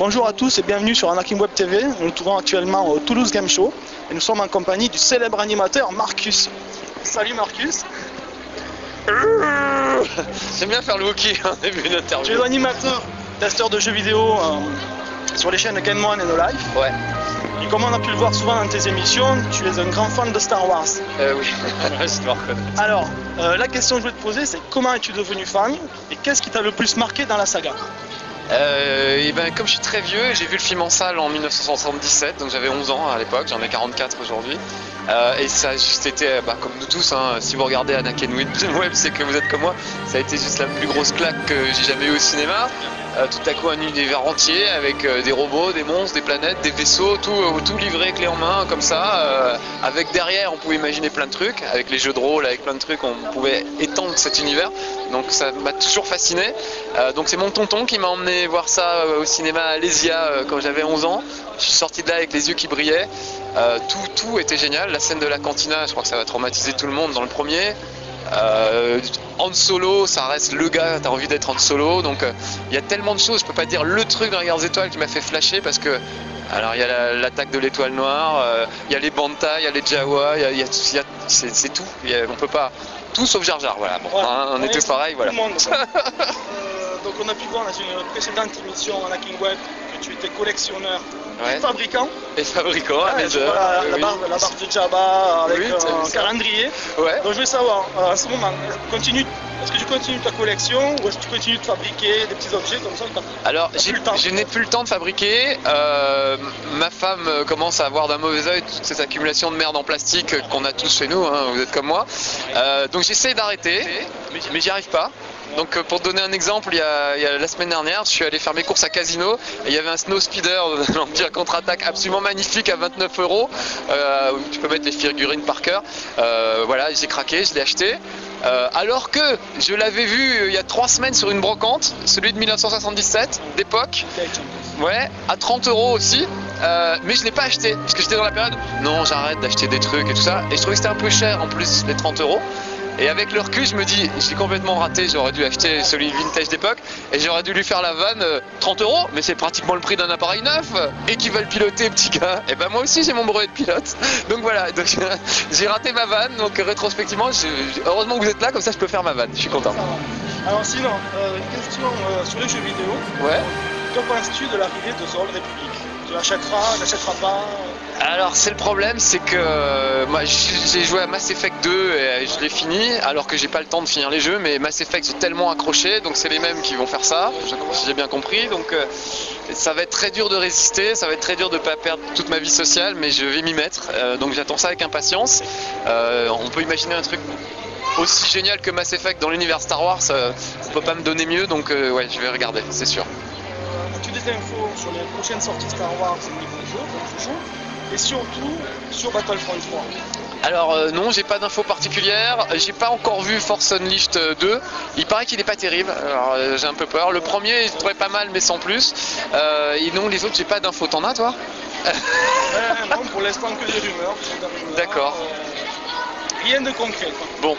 Bonjour à tous et bienvenue sur Anakin Web TV. Nous nous trouvons actuellement au Toulouse Game Show et nous sommes en compagnie du célèbre animateur Marcus. Salut Marcus. J'aime bien faire le hockey en début d'interview. Tu es animateur, testeur de jeux vidéo sur les chaînes Game One et No Life. Ouais. Et comme on a pu le voir souvent dans tes émissions, tu es un grand fan de Star Wars. Oui, je dois reconnaître. Alors, la question que je voulais te poser, c'est comment es-tu devenu fan et qu'est-ce qui t'a le plus marqué dans la saga? Et ben, comme je suis très vieux, j'ai vu le film en salle en 1977, donc j'avais 11 ans à l'époque, j'en ai 44 aujourd'hui. Et ça a juste été, comme nous tous, hein, si vous regardez Anakin Web, c'est que vous êtes comme moi, ça a été juste la plus grosse claque que j'ai jamais eue au cinéma. Tout à coup un univers entier avec des robots, des monstres, des planètes, des vaisseaux, tout livré clé en main comme ça. Avec derrière on pouvait imaginer plein de trucs, avec les jeux de rôle, avec plein de trucs on pouvait étendre cet univers. Donc ça m'a toujours fasciné. Donc c'est mon tonton qui m'a emmené voir ça au cinéma à Alésia quand j'avais 11 ans. Je suis sorti de là avec les yeux qui brillaient. Tout était génial. La scène de la cantina, je crois que ça va traumatiser tout le monde dans le premier. Han Solo, ça reste le gars, t'as envie d'être Han Solo, donc il y a tellement de choses, je peux pas dire le truc dans la guerre des étoiles qui m'a fait flasher parce que alors il y a l'attaque de l'étoile noire, il y a les Banta, il y a les Jawa, c'est tout, on peut pas tout sauf Jar Jar, voilà, bon, ouais, on est tous pareils, voilà. Donc on a pu voir dans une précédente émission Anakin Web que tu étais collectionneur ouais. Et fabricant. Et fabricant, voilà, la barre de Jabba avec un calendrier. Ouais. Donc je veux savoir, à ce moment, est-ce que tu continues ta collection ou est-ce que tu continues de fabriquer des petits objets comme ça? Alors je n'ai plus le temps de fabriquer. Ma femme commence à avoir d'un mauvais œil toute cette accumulation de merde en plastique qu'on a tous chez nous, hein, vous êtes comme moi. Donc j'essaie d'arrêter, mais j'y arrive pas. Donc pour te donner un exemple, il y a la semaine dernière, je suis allé faire mes courses à Casino et il y avait un Snow Speeder de l'Empire Contre-Attaque absolument magnifique à 29 €, où tu peux mettre les figurines par cœur. Voilà, j'ai craqué, je l'ai acheté. Alors que je l'avais vu il y a 3 semaines sur une brocante, celui de 1977 d'époque, ouais, à 30 € aussi, mais je l'ai pas acheté parce que j'étais dans la période non, j'arrête d'acheter des trucs et tout ça, et je trouvais que c'était un peu cher en plus les 30 €. Et avec le recul, je me dis, j'ai complètement raté, j'aurais dû acheter celui vintage d'époque et j'aurais dû lui faire la vanne 30 €, mais c'est pratiquement le prix d'un appareil neuf et qui va le piloter, petit gars. Et ben moi aussi j'ai mon brevet de pilote. Donc voilà, donc, j'ai raté ma vanne, donc rétrospectivement, heureusement que vous êtes là, comme ça je peux faire ma vanne, je suis content. Alors sinon, une question sur les jeux vidéo. Ouais. Que penses-tu de l'arrivée de The Old Republic? Tu l'achèteras pas? Alors c'est le problème, c'est que moi j'ai joué à Mass Effect 2 et je l'ai fini, alors que j'ai pas le temps de finir les jeux, mais Mass Effect j'ai tellement accroché, donc c'est les mêmes qui vont faire ça, si j'ai bien compris, donc ça va être très dur de résister, ça va être très dur de pas perdre toute ma vie sociale, mais je vais m'y mettre, donc j'attends ça avec impatience. On peut imaginer un truc aussi génial que Mass Effect dans l'univers Star Wars, on peut pas me donner mieux, donc ouais, je vais regarder, c'est sûr. As-tu des infos sur les prochaines sorties Star Wars au niveau du jeu, et surtout sur Battlefront 3? Alors non, j'ai pas d'infos particulières, j'ai pas encore vu Force Unleashed 2, il paraît qu'il est pas terrible, alors j'ai un peu peur. Le premier je trouvais pas mal mais sans plus, et non les autres j'ai pas d'infos, t'en as toi? Non, pour l'instant que des rumeurs. D'accord. Rien de concret. Quoi. Bon,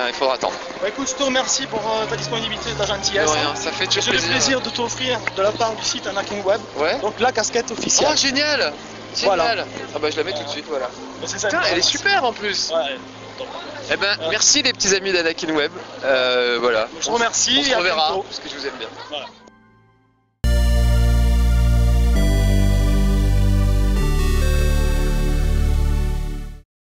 il faudra attendre. Bah, écoute, je te remercie pour ta disponibilité, ta gentillesse. De rien, ça fait toujours plaisir. J'ai le plaisir de t'offrir de la part du site Anakin Web, ouais. donc la casquette officielle. Oh génial! Voilà. Ah bah je la mets tout de suite, voilà. Putain, elle est super en plus. Ouais. Eh ben, merci les petits amis d'Anakin Web. Voilà. Je te remercie. On se reverra parce que je vous aime bien. Voilà.